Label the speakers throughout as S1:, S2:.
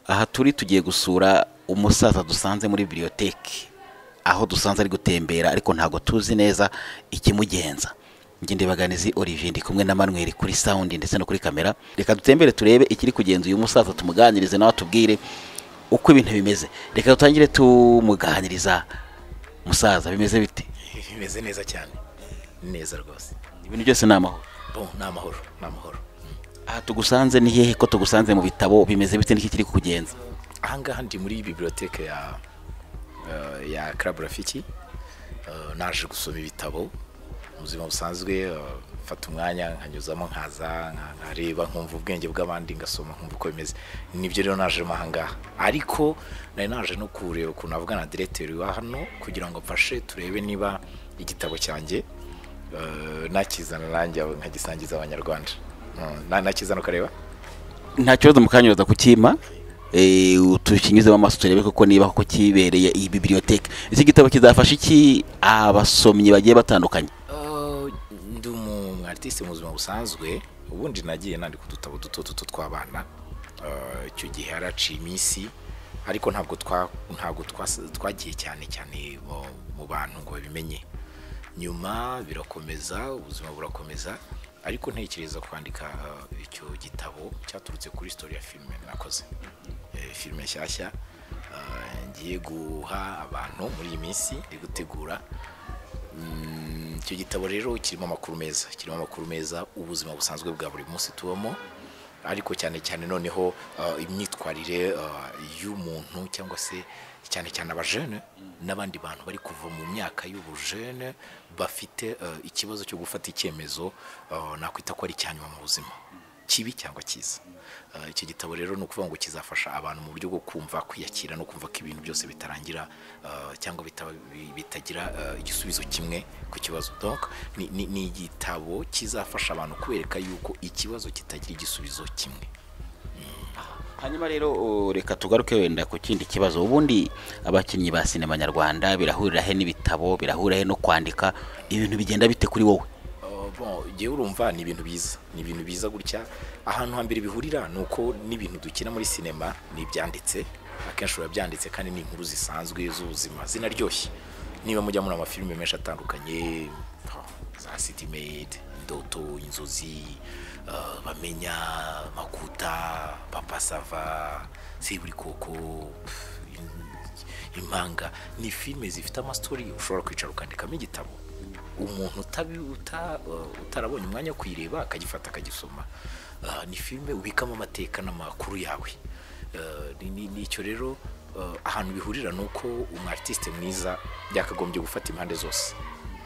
S1: aha turi tugiye gusura umusaza dusanze muri biblioteke, aho dusanze ari gutembera ariko ntago tuzi neza ikimugenza. Njye Ndebaganizi Olivier ndi kumwe na Manuel kuri sound ndetse no kuri kamera. Reka dutembere turebe ikiri kugenza uyu musaza, tumuganirize nawe atubwire uko ibintu bimeze. Reka dutangire tumuganiriza. Musaza, bimeze bite?
S2: Bimeze neza cyane, neza rwose.
S1: Ibintu byose ni amahoro?
S2: Bon, ni amahoro, ni amahoro.
S1: Aha tugusanze ni hehe ko tugusanze mu bitabo, bimeze bite n'iki kiri kukugenza?
S2: Ahangaha ndi muri biblioteke ya Club Rafiki. Naje gusoma ibitabo mu buzima busanzwe, fata umwanya nkanyuzamo nkaza nkareba nkumva ubwenge bw'abandi, ngasoma nkumva uko bimeze. Nibyo rero naje ahangaha, ariko nari naje no kureba ukuntu avuga na directeur wa hano kugira ngo mfashe turebe niba igitabo cyanjye nakizana nanjye nkagisangiza abanyarwanda. Nakizana ukareba
S1: nta kibazo, mukanyuza kukima tukinyuzemo amaso turebe koko niba koko kibereye iyi biblioteke. Iki gitabo kizafasha iki abasomyi bagiye batandukanye?
S2: Ndi artiste mu buzima busanzwe, ubundi nagiye nandika udutabo duto tw'abana. Icyo gihe haraciye iminsi, ariko ntabwo twagiye cyane mu bantu ngo babimenye. Nyuma birakomeza, ubuzima burakomeza, ariko ntekereza kwandika icyo gitabo cyaturutse kuri story ya filime nakoze. Filime nshyashya ngiye guha abantu muri iyi minsi ndi gutegura. Icyo gitabo rero kirimo amakuru meza, ubuzima busanzwe bwa buri munsi tubamo, ariko cyane noneho imyitwarire y'umuntu, cyangwa se cyane abajene n'abandi bantu bari kuva mu myaka y'ubujene bafite ikibazo cyo gufata icyemezo nakwita ko ari cyanyuma mu buzima, kibi cyangwa cyiza. Icyo gitabo rero ni ukuvuga ngo kizafasha abantu mu buryo bwo kumva kwiyakira no kumva ko ibintu byose bitarangira cyangwa bitagira igisubizo kimwe ku kibazo. Donc ni igitabo kizafasha abantu kubereka yuko ikibazo kitagira igisubizo kimwe.
S1: Hanyuma rero reka tugaruke wenda ku kindi kibazo. Ubundi abakinnyi ba sinema nyarwanda birahurira he n'ibitabo, birahurira he no kwandika? Ibintu bigenda bite kuri wowe?
S2: Bon, je urumva ni ibintu biza gutya. Ahantu hambere bihurira nuko n'ibintu dukina muri sinema ni byanditse, akenshi urabyanditse kandi ni inkuru zisanzwe z'ubuzima zinaryoshye. Niba mujya muri amafilime menshi atandukanye, za City Made, Indoto, Inzozi, Bamenya, Makuta, Papa Sava, Seburikoko, Impanga, ni filime zifite amastori ushobora kwicara ukandikamo igitabo. Umuntu utarabonye umwanya wo kuyireba akagifata akagisoma. Ni filime ubikamo amateka n'amakuru yawe. Nicyo rero ahantu bihurira nuko umartiste mwiza yakagombye gufata impande zose,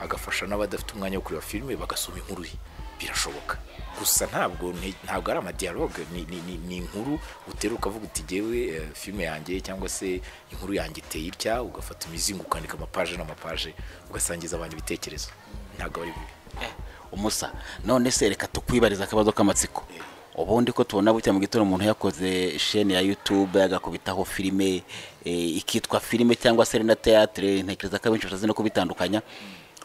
S2: agafasha n'abadafite umwanya wo kureba filime bagasoma inkuru ye. Birashoboka, gusa ntabwo ari ama dialogue, ni inkuru uteruka uvuga uti jewe filime yanjye cyangwa se inkuru yanjye iteye itya, ugafata imizingo ukandika amapaje ugasangiza abantu ibitekerezo. Ntabwo ari bibi.
S1: Umusa, none se reka tukwibariza akabazo k'amatsiko. Ubundi ko tubona bucya mu gitondo umuntu yakoze chaîne ya YouTube agakubitaho filime ikitwa filime cyangwa se na théâtre, ntekereza ko abenshi batazi no kubitandukanya.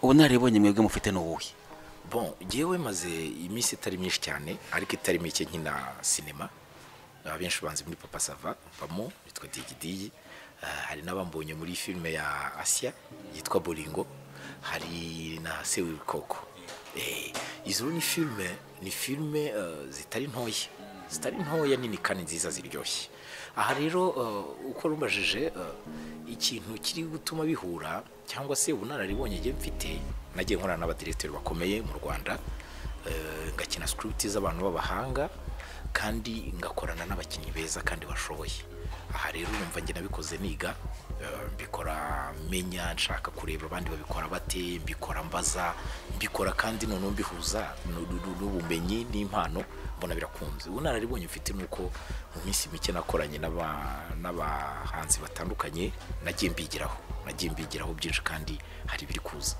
S1: Ubu naribonye mwebwe mufite n'ubuhe?
S2: Bon, jewe maze iminsi itari myinshi cyane, ariko itari mike nkina sinema. Abenshi banzi muri Papa Sava bamo bitwa Digidigi. Hari n'abambonye muri filime ya Asia yitwa Bolingo, hari na Seburikoko. Izo ni filime zitari ntoya nini kandi nziza ziryoshye. Aha rero uko rumbajije ikintu kiri gutuma bihura, cyangwa se ubunararibonye ngiye mfite, nagiye nkorana n'abadirecteur bakomeye mu Rwanda, ngakina script z'abantu b'abahanga kandi ngakorana n'abakinnyi beza kandi bashoboye. Aha rero numva nge nabikoze niga, mbikora menya nshaka kureba abandi babikora bate, mbikora mbaza, mbikora kandi none mbihuza n'ubumenyi n'impano, mbona birakunze. Ubunararibonye mfite nuko mu minsi mike nakoranye n'abahanzi batandukanye, nagiye mbigiraho byinshi kandi hari biri kuza.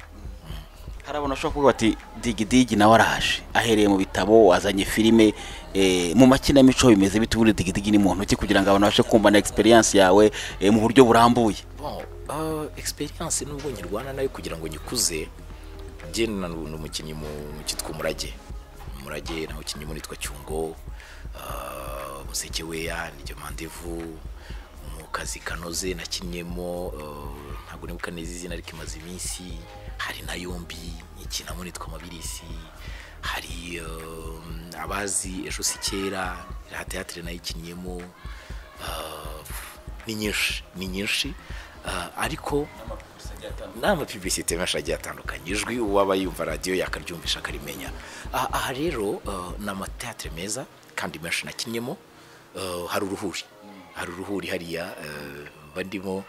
S1: Hari abantu bashobora kuvuga bati Digidigi nawe araje, ahereye mu bitabo azanye filime. Mu makinamico bimeze bite? Ubundi Digidigi ni muntu ki kugira ngo abantu bashe kumva na experience yawe mu buryo burambuye?
S2: Bon, experience nubwo nyirwana nayo kugira ngo nyikuze, je n'umukinnyi mu cyitwa Umurage naho kinnyi muri twa Cyungo, Umuseke weya niryo mandevu, mu kazi kanoze nakinnyemo ntabwo nibuka neza izina ariko imaze iminsi, hari na yombi ikinamo nitwa Mabirisi, hari abazi ejo si kera iriya teatire nayo ikinnyemo, ni nyinshi ariko n'amapibisite menshi agiye atandukanye, ijwi uwaba yumva radiyo yakaryumvisha akarimenya. Aha rero ni amateatire meza kandi menshi nakinnyemo. Hari uruhuri hariya bandimo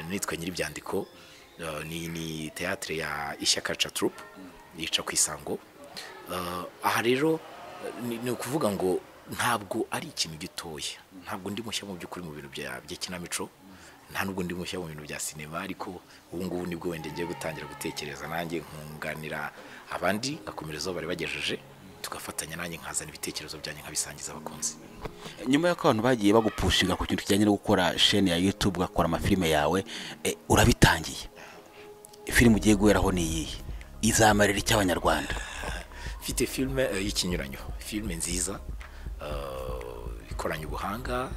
S2: nitwa Nyiribyandiko, ni teatire ya Ishyaka Troupe yica ku Isango. Aha rero ni ukuvuga ngo ntabwo ari ikintu gitoya, ntabwo ndi mushya mu by'ukuri mu bintu by'ikinamico, nta nubwo ndi mushya mu bintu bya sinema, ariko ubu ngubu nibwo wenda ngiye gutangira gutekereza nanjye nkunganira abandi ngakomerezaho bari bagejeje, tugafatanya nanjye nkazana ibitekerezo byanjye nkabisangiza abakunzi.
S1: Nyuma y'uko abantu bagiye bagupushinga ku kintu kijyanye no gukora chaîne ya YouTube ugakora amafilime yawe, urabitangiye, filime ugiye guheraho ni iyihe izamarira icy'abanyarwanda?
S2: Mfite filime y'ikinyuranyo, filime nziza ikoranye ubuhanga,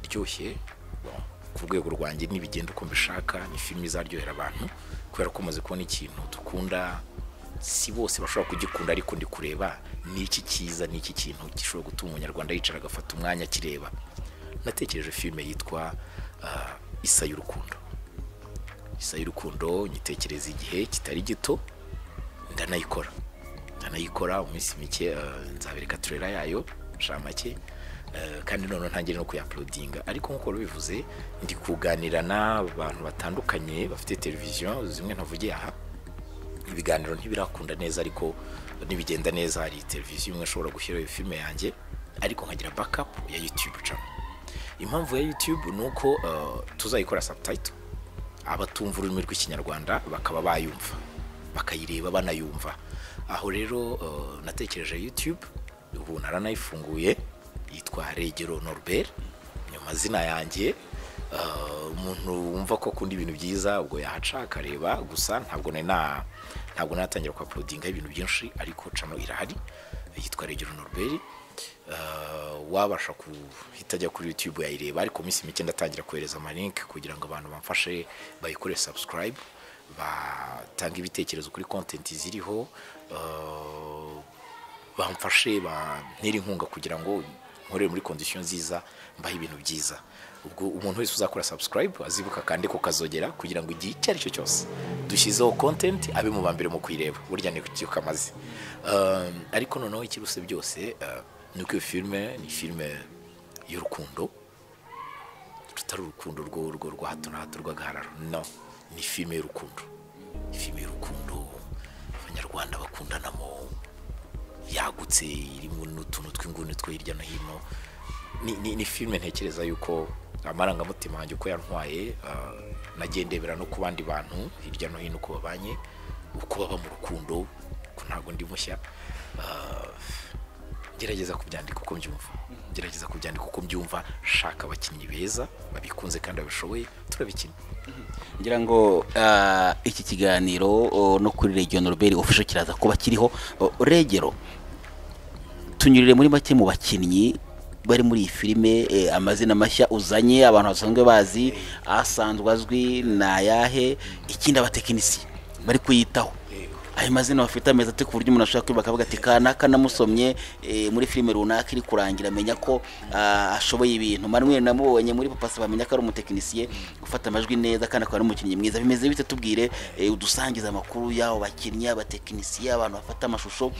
S2: iryoshye ku rwego rwanjye n'ibigenda uko mbishaka. Ni filime izaryohera abantu kubera ko umaze kubona ikintu dukunda, si bose bashobora kugikunda, ariko ndi kureba ni iki cyiza, ni iki kintu gishobora gutuma umunyarwanda yicara agafata umwanya akireba. Natekereje filime yitwa Isa y'urukundo. Isa y'urukundo nyitekereza igihe kitari gito, ndanayikora mu minsi mike, nzabereka trailer yayo shamake, kandi none ntangire no kuyaplodinga. Ariko nkuko bivuze, ndi kuganira n'abantu batandukanye bafite televiziyo zimwe ntavugiye aha. Ibiganiro ntibirakunda neza, ariko nibigenda neza hari televiziyo imwe ashobora gushyiraho filime yanjye, ariko nkagira backup ya YouTube channel. Impamvu ya YouTube nuko tuzayikora subtitle, abatumva ururimi rw'ikinyarwanda bakaba bayumva, bakayireba banayumva. Aho rero natekereje YouTube, ubu naranayifunguye, yitwa Regero Norbert, ni amazina yanjye. Umuntu wumva ko akunda ibintu byiza ubwo yahaca akareba, gusa ntabwo natangira ku uploadinga ibintu byinshi, ariko channel irahari yitwa Regero Norbert. Wabasha kuhita ajya kuri YouTube yayireba, ariko minsi mike ndatangira kohereza amalink kugira ngo abantu bamfashe bayikore subscribe, batanga ibitekerezo kuri content ziriho, bamfashe bantera inkunga kugira ngo nkorere muri condition nziza, mbahe ibintu byiza. Ubwo umuntu wese uzakora subscribe azibuka kandi ko kazogera kugira ngo igihe icyo aricyo cyose dushyizeho content abe mu bambere mu kuyireba, burya ni cyo kamaze. Ariko noneho ikiruse byose nuko iyo filime ni filime y'urukundo, tutari urukundo rwa hato na hato rw'agahararo, no, ni filime y'urukundo. Filime y'urukundo abanyarwanda bakundanamo, yagutse, irimo n'utuntu tw'inguni two hirya no hino. Ni filime ntekereza yuko amarangamutima yanjye uko yantwaye, nagendebera no ku bandi bantu hirya no hino uko babanye, uko baba mu rukundo, ko ntabwo ndi mushya. Gerageza kubyandika uko mbyumva, shaka abakinnyi beza babikunze kandi babishoboye, turabikina.
S1: Ngira ngo iki kiganiro no kuri Regero Norbert official kiraza kuba kiriho. Regero, tunyurire muri make mu bakinnyi bari muri iyi filime, amazina mashya uzanye abantu basanzwe bazi, asanzwe azwi na yahe, ikindi abatekinisi bari kuyitaho, ayo mazina bafite ameza ate ku buryo umuntu ashobora kwiba akavuga ati kanaka namusomye muri filime runaka iri kurangira amenya ko ashoboye ibintu. Manuel namubonye muri Papa bamenya ko ari umutekinisiye ufata amajwi neza kandi akaba ari umukinnyi mwiza. Bimeze bite? Tubwire, udusangiza amakuru y'abo bakinnyi, abatekinisiye, abantu bafata amashusho,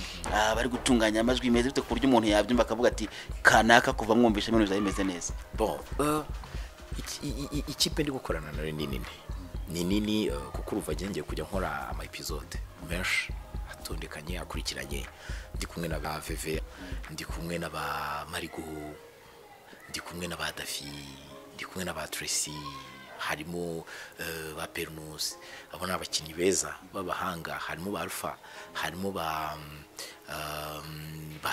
S1: bari gutunganya amajwi. Bimeze bite ku buryo umuntu yabyumva akavuga ati kanaka kuva mwumvisha ibintu bizaba bimeze neza?
S2: Bon, ikipe ndi gukorana nayo ni nini, kuko uruva ngiye kujya nkora ama episode menshi atondekanye akurikiranye. Ndi kumwe na ba Veve, ndi kumwe na ba Marigo, ndi kumwe na ba Dafi, ndi kumwe na ba Tracy, harimo ba Pernus. Abo n'abakinnyi beza b'abahanga, harimo ba Alpha, harimo ba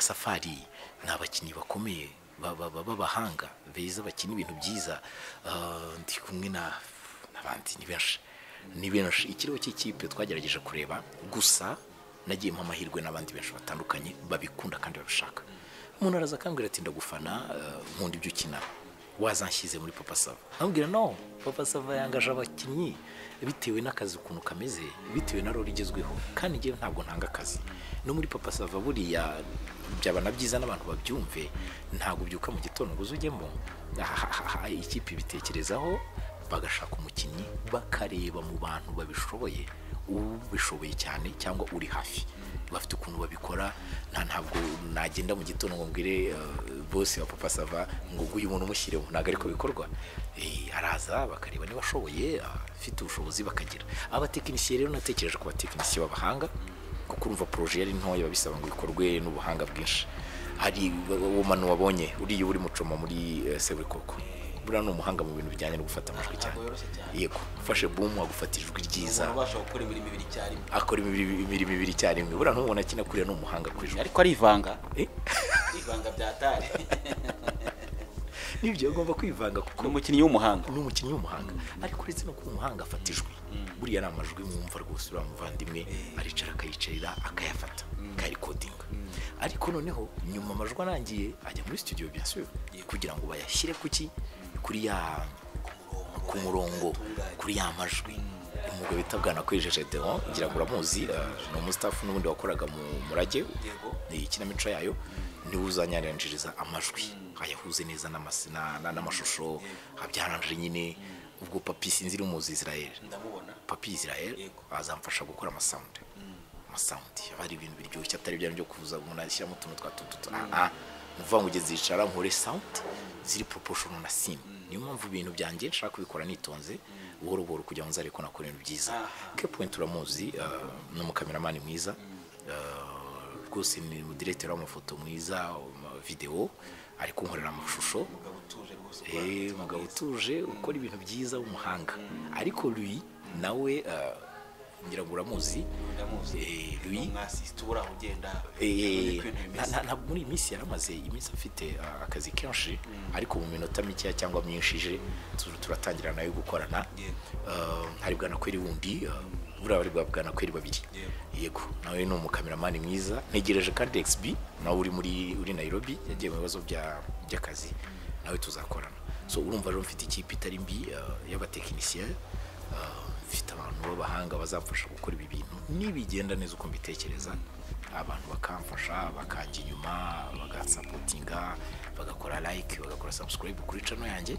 S2: Safari, n'abakinnyi bakomeye b'abahanga beza bakina ibintu byiza. Ndi kumwe n'abandi ni benshi. Ikiriho cy'ikipe twagerageje kureba, gusa nagiye mu amahirwe n'abandi benshi batandukanye babikunda kandi babishaka. umuntu araza akambwira ati ndagufana nkunda ibyo ukina wazanshyize muri Papa Sava ambwira no Papa Sava yangaje abakinnyi bitewe n'akazi ukuntu kameze bitewe na role igezweho kandi ngewe ntabwo ntanga akazi no muri Papa Sava buriya byaba na byiza n'abantu babyumve ntabwo byuka mu gitondo ngo uzujyemo ikipe bitekerezaho bagashaka umukinnyi bakareba mu bantu babishoboye ubishoboye cyane cyangwa uri hafi bafite ukuntu babikora ntabwo nagenda mu gitondo ngo mbwire boss wa Papa Sava ngo uyu muntu umushyiremo ntabwo ariko bikorwa araza bakareba niba ashoboye afite ubushobozi bakagira abatekinisiye rero natekereje ku batekinisiye b'abahanga kuko urumva projet yari ntoya babisaba ngo ikorwe n'ubuhanga bwinshi hari uwo manu wabonye uriye uri mucoma muri Seburikoko buriya ni umuhanga mu bintu bijyanye no gufata amajwi cyane yego ufashe boom agufata ijwi ryiza akora imirimo ibiri icyarimwe buriya n'umuntu akina kuriya ni umuhanga ku ijwi
S1: ariko arivanga byatari
S2: nibyo agomba kwivanga kuko
S1: umukinnyi w'umuhanga
S2: ariko uretse no kuba umuhanga afata ijwi buriya ni amajwi mwumva rwose uriya muvandimwe aricara akayicarira akayafata akayikodinga ariko noneho nyuma amajwi arangiye ajya muri studio bien sûr kugira ngo bayashyire kuri ya ku murongo kuri ya majwi umugabo bita Bwanakwijeje Deon ngira ngo uramuzi ni umustaff n'ubundi wakoraga mu Murage ikinamico yayo niwe uzanyanyanjiriza amajwi ayahuze neza n'amashusho abyaranje nyine ubwo Papi sinziri umuzi Israel ndamubona Papi Israel azamfasha gukora amasound bari ibintu biryoshye atari byo kuza umuntu ashyiramo utuntu twatutu mvuga ngo ugeze yicara nkore sound ziri proportional na scene niyo mpamvu ibintu byanjye nshaka kubikora nitonze buhoro buhoro kugira ngo nzareko nakora ibintu byiza ke point uramuzi no mu cameraman mwiza rwose ni mu director w'amafoto mwiza video ari kunkorera amashusho mugabo utuje ukora ibintu byiza w'umuhanga ariko lui nawe ngira ngo uramuzi lui
S1: mwasistura ugenda
S2: ntabwo muri iminsi yaramaze iminsi afite akazi kenshi ariko mu minota mike cyangwa myinshije turatangira nayo gukorana hari Bwanakweli wundi buri Bwanakweli babiri yego nawe ni umukameramani mwiza ntegereje kandi XB nawe uri Nairobi yagiye mu bibazo by'akazi nawe tuzakorana so urumva rero mfite ikipe itari mbi y'abatekinisiye mfite abantu b'abahanga bazamfasha gukora ibi bintu nibigenda neza uko mbitekereza abantu bakamfasha bakanje inyuma bagasupportinga bagakora like bagakora subscribe kuri channel yanjye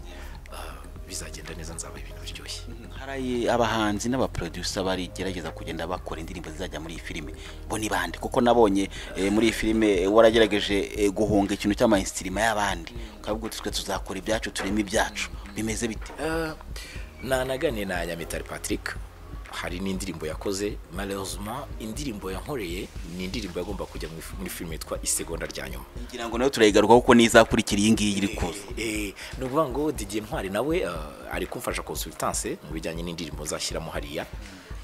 S2: bizagenda neza nzaba ibintu biryoshye
S1: hari abahanzi n'abaproducer bari gerageza kugenda bakora indirimbo zizajya muri iyi filime bo ni bande kuko nabonye muri iyi filime waragerageje guhunga ikintu cy'amainstrima y'abandi ukabwo twe tuzakora ibyacu turimo ibyacu bimeze bite
S2: naganiriye na Nyamitari Patrick hari n'indirimbo yakoze malheureusement indirimbo yankoreye ni indirimbo yagomba kujya muri filime yitwa Isegonda rya nyuma
S1: ngira ngo nayo turayigaruka kuko nizakurikira iyi ngiyi iri kuza
S2: no kuvuga ngo Didier Ntwari nawe ari kumfasha consultance mu bijyanye n'indirimbo zashyiramo hariya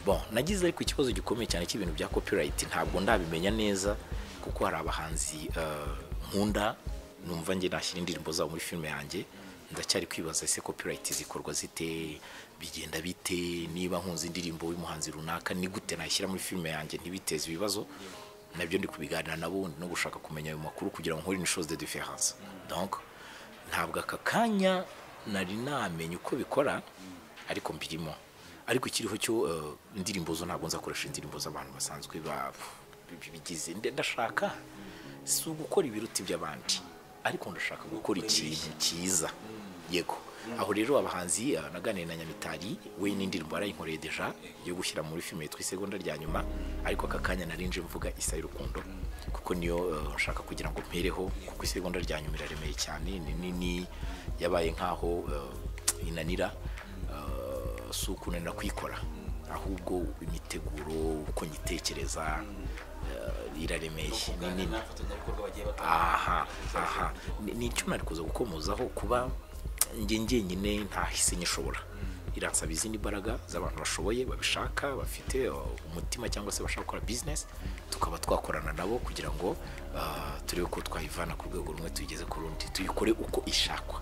S2: bon nagize ariko ikibazo gikomeye cyane cy'ibintu bya copyright ntabwo ndabimenya neza kuko hari abahanzi nkunda numva nge nashyira indirimbo zabo muri filime yanjye ndacyari kwibaza ese copyright zikorwa zite bigenda bite niba nkunze indirimbo y'umuhanzi runaka ni gute nashyira muri filime yanjye ntibiteze ibibazo nabyo ndi kubiganira nabo no gushaka kumenya ayo makuru kugira ngo nkore une chose de différence donc ntabwo aka kanya nari namenye uko bikora ariko mbirimo ariko ikiriho cyo indirimbo zo ntabwo nzakoresha indirimbo z'abantu basanzwe bigize ndashaka si ugukora ibiruti by'abandi ariko ndashaka gukora ikintu cyiza yego aho rero abahanzi naganiriye na Nyamitari we n'indirimbo arayinkoreye deja yo gushyira muri filime yitwa Isegonda rya nyuma ariko aka kanya narinje mvuga Isa y'urukundo kuko niyo nshaka kugira ngo mpereho kuko Isegonda rya nyuma iraremeye cyane ni nini yabaye nkaho inanira sukunanira kwikora ahubwo imiteguro uko nyitekereza iraremeye nini ni icyo nari kuza gukomozaho kuba njye nyine ntahise nyishobora iransaba izindi imbaraga z'abantu bashoboye babishaka bafite umutima cyangwa se bashaka gukora business tukaba twakorana nabo kugira ngo turebe ko twayivana ku rwego rumwe tuyigeze ku rundi tuyikore uko ishakwa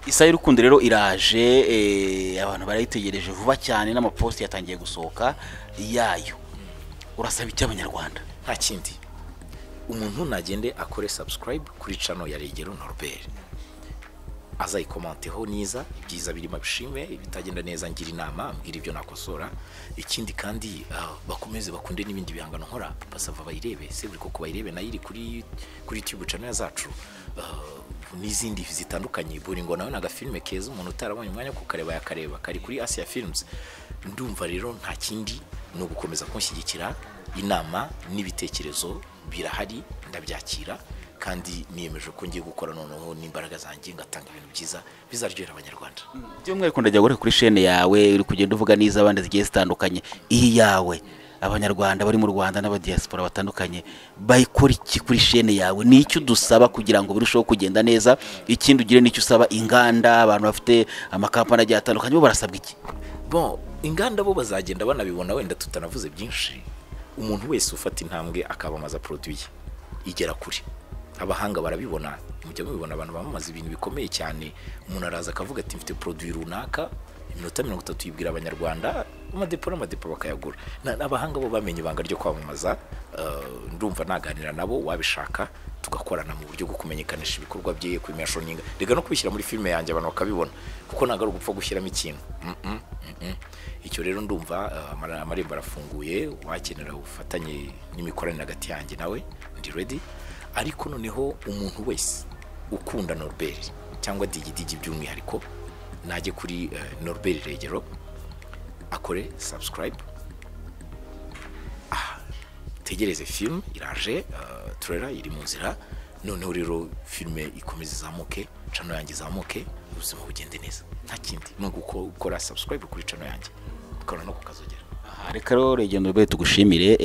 S1: Isa y'urukundo rero iraje abantu barayitegereje vuba cyane n'amapost yatangiye gusohoka yayo urasaba iki abanyarwanda
S2: nta kindi umuntu nagende akore subscribe kuri channel ya Regero Norbert, azayikomanteho niza, ibyiza birimo bishime, ibitagenda neza ngira inama, ambwira ibyo nakosora. Ikindi kandi bakomeze bakunde n'ibindi bihangano nkora, Papa Sava bayirebe, se buri koko bayirebe nayiri kuri YouTube channel zacu, n'izindi zitandukanye. Buri ngo nawe naga filme keza umuntu utarabonye umwanya kukareba yakareba, kari kuri Asia Films. Ndumva rero nta kindi no gukomeza kunshyigikira, inama n'ibitekerezo birahari, ndabyakira kandi niyemeje ko ngiye gukora noneho n'imbaraga zanjye ngatanga ibintu byiza bizaryohera abanyarwanda.
S1: By'umwihariko ndajya gore kuri chaîne yawe uri kugenda uvuga niza abandi zigiye zitandukanye, iyi yawe abanyarwanda bari mu Rwanda n'abadiaspora batandukanye bayikora iki kuri chaîne yawe? Ni icyo dusaba kugira ngo birusheho kugenda neza? Ikindi ugire n'icyo usaba inganda, abantu bafite amakampani agiye atandukanye bo barasabwa iki?
S2: Bon, inganda bo bazagenda banabibona, wenda tutanavuze byinshi. Umuntu wese ufata intambwe akabamaza produit igera kuri, abahanga barabibona, mujya mubibona abantu bamamaza ibintu bikomeye cyane. Umuntu araza akavuga ati mfite produit runaka, iminota 30 yibwira abanyarwanda, amadepo bakayagura. Abahanga bo bamenye ibanga ryo kwamamaza. Ndumva naganira nabo, wabishaka tugakorana mu buryo bwo kumenyekanisha ibikorwa bye, kubimenyeshoninga, rega no kubishyira muri filme yanjye abantu bakabibona, kuko ntago ari gupfa gushyiramo ikintu. Icyo rero ndumva amarembo arafunguye, wakenera ubufatanye n'imikoranire hagati yanjye nawe, ndi ready. Ariko noneho umuntu wese ukunda Norbert cyangwa Digidigi by'umwihariko najye kuri Norbert Regero akore subscribe, tegereze film iraje, trailer iri mu nzira. Noneho rero filme ikomeze izamuke, channel yanjye izamuke, ubuzima bugende neza. Nta kindi no gukora subscribe kuri channel yanjye ukora no kukazogera.
S1: Reka rero Regero Norbert tugushimire,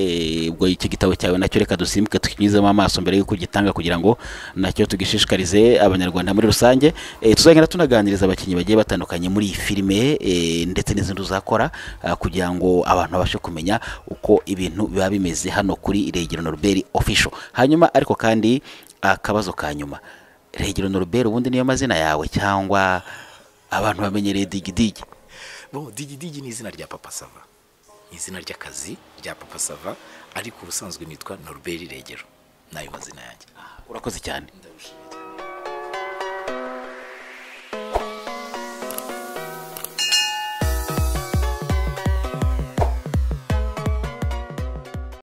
S1: ubwo iki gitabo cyawe nacyo reka dusimbuke tukinyuzemo amaso mbere yuko gitanga kugira ngo nacyo tugishishikarize abanyarwanda muri rusange. Tuzagenda tunaganiriza abakinnyi bagiye batandukanye muri iyi filime ndetse n'izindi uzakora, kugira ngo abantu babashe kumenya uko ibintu biba bimeze hano kuri Regero Norbert official. Hanyuma ariko kandi akabazo ka nyuma, Regero Norbert ubundi niyo mazina yawe cyangwa abantu bamenyereye Digidigi?
S2: Bon, Digidigi ni izina rya Papa Sava, izina ry'akazi rya Papa Sava, ariko ubusanzwe nitwa Norbert Regero, nayo mazina yanjye.
S1: Urakoze cyane.